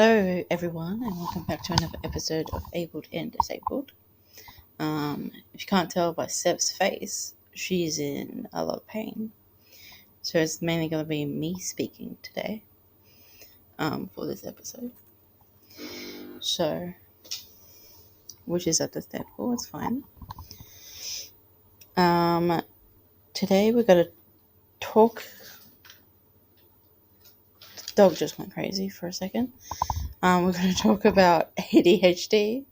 Hello, everyone, and welcome back to another episode of Abled and Disabled. If you can't tell by Seb's face, she's in a lot of pain. So it's mainly going to be me speaking today for this episode. So, which is understandable, it's fine. Today we're going to talk. The dog just went crazy for a second. We're going to talk about ADHD,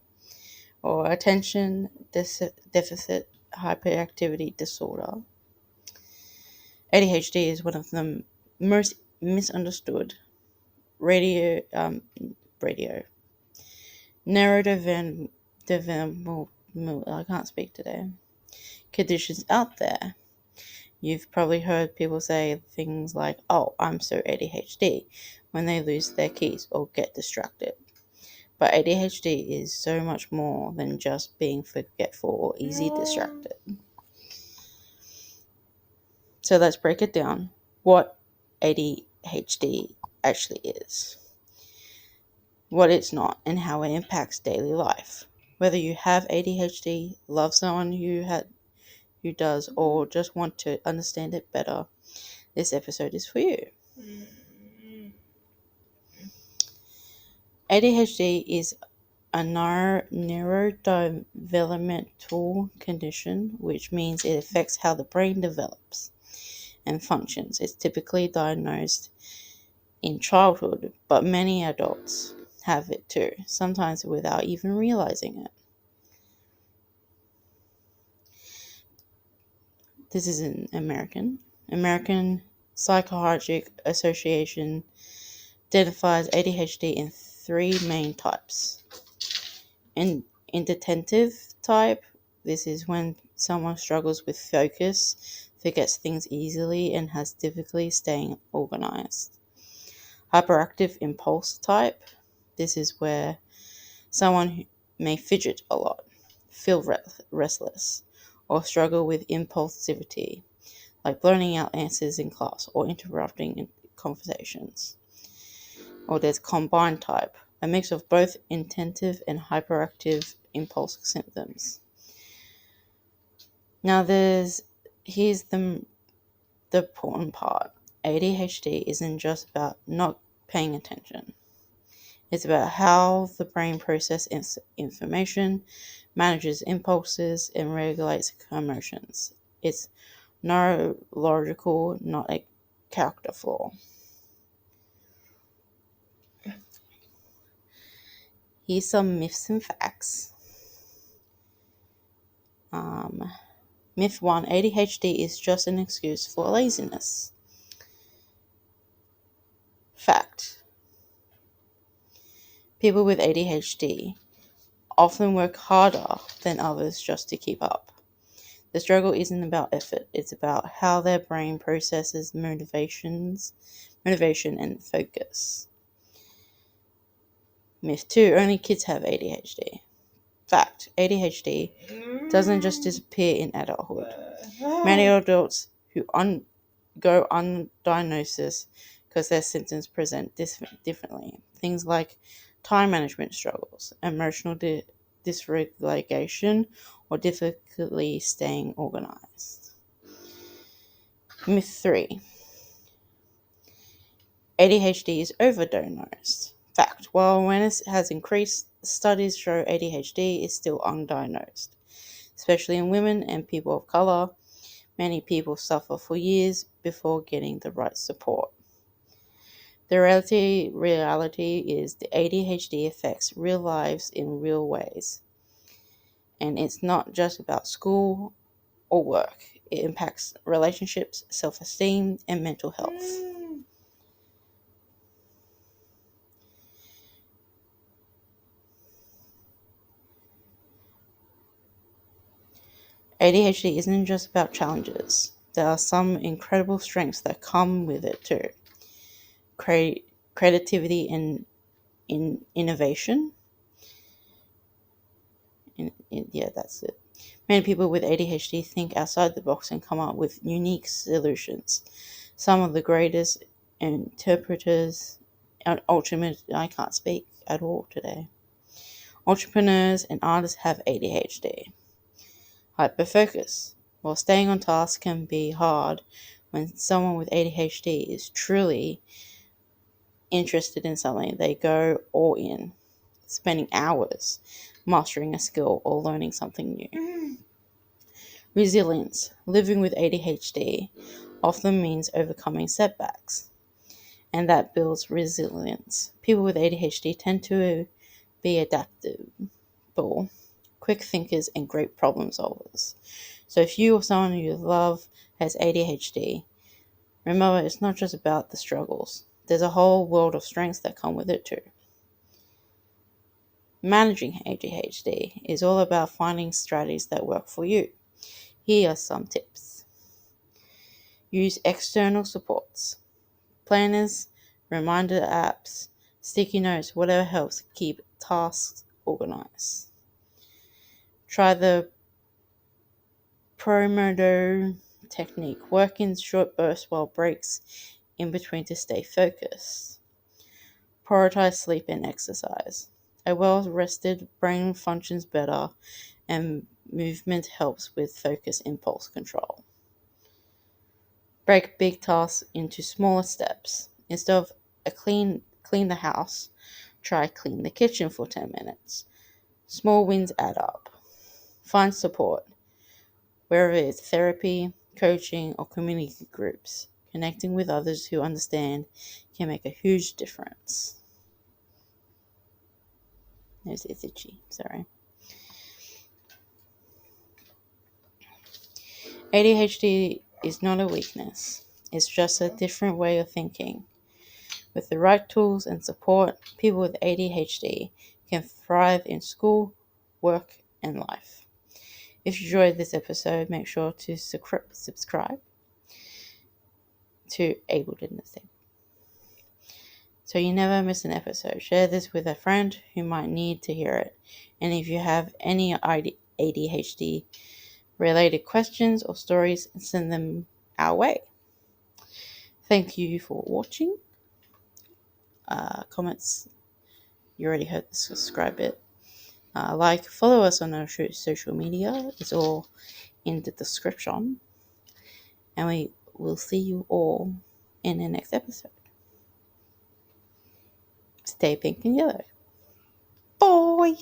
or Attention Deficit Hyperactivity Disorder. ADHD is one of the most misunderstood radio neurodevelopmental I can't speak today conditions out there. You've probably heard people say things like, "Oh, I'm so ADHD," when they lose their keys or get distracted. But ADHD is so much more than just being forgetful or easy distracted. So let's break it down. What ADHD actually is, what it's not, and how it impacts daily life. Whether you have ADHD, love someone who does, or just want to understand it better, this episode is for you. ADHD is a neurodevelopmental condition, which means it affects how the brain develops and functions. It's typically diagnosed in childhood, but many adults have it too, sometimes without even realizing it. This is an American Psychiatric Association identifies ADHD in three main types. Inattentive type, this is when someone struggles with focus, forgets things easily, and has difficulty staying organized. Hyperactive impulse type, this is where someone may fidget a lot, feel restless, or struggle with impulsivity, like blurting out answers in class or interrupting conversations. Or there's combined type, a mix of both inattentive and hyperactive impulsive symptoms. Now here's the important part. ADHD isn't just about not paying attention. It's about how the brain processes information, manages impulses, and regulates emotions. It's neurological, not a character flaw. Here's some myths and facts. Myth 1, ADHD is just an excuse for laziness. Fact, people with ADHD often work harder than others just to keep up. The struggle isn't about effort, it's about how their brain processes motivation and focus. Myth 2, only kids have ADHD. Fact, ADHD doesn't just disappear in adulthood. Many adults who go undiagnosed because their symptoms present differently. Things like time management struggles, emotional dysregulation, or difficulty staying organized. Myth 3, ADHD is overdiagnosed. Fact, while awareness has increased, studies show ADHD is still undiagnosed, especially in women and people of color. Many people suffer for years before getting the right support. The reality is the ADHD affects real lives in real ways. And it's not just about school or work. It impacts relationships, self-esteem, and mental health. ADHD isn't just about challenges. There are some incredible strengths that come with it too. Creativity and innovation. Yeah, that's it. Many people with ADHD think outside the box and come up with unique solutions. Some of the greatest interpreters I can't speak at all today. Entrepreneurs and artists have ADHD. Hyperfocus. While staying on task can be hard, when someone with ADHD is truly interested in something, they go all in, spending hours mastering a skill or learning something new. Resilience. Living with ADHD often means overcoming setbacks, and that builds resilience. People with ADHD tend to be adaptable, quick thinkers, and great problem solvers. So if you or someone you love has ADHD, remember it's not just about the struggles. There's a whole world of strengths that come with it too. Managing ADHD is all about finding strategies that work for you. Here are some tips. Use external supports, planners, reminder apps, sticky notes, whatever helps keep tasks organized. Try the Pomodoro technique. Work in short bursts while breaks in between to stay focused. Prioritize sleep and exercise. A well-rested brain functions better, and movement helps with focus impulse control. Break big tasks into smaller steps. Instead of clean the house, try clean the kitchen for 10 minutes. Small wins add up. Find support, wherever it's therapy, coaching, or community groups. Connecting with others who understand can make a huge difference. It's itchy, sorry. ADHD is not a weakness. It's just a different way of thinking. With the right tools and support, people with ADHD can thrive in school, work, and life. If you enjoyed this episode, make sure to subscribe to Able to Understand, so you never miss an episode. Share this with a friend who might need to hear it. And if you have any ADHD related questions or stories, send them our way. Thank you for watching. Comments, you already heard the subscribe bit. Follow us on our social media. It's all in the description. And we will see you all in the next episode. Stay pink and yellow. Bye!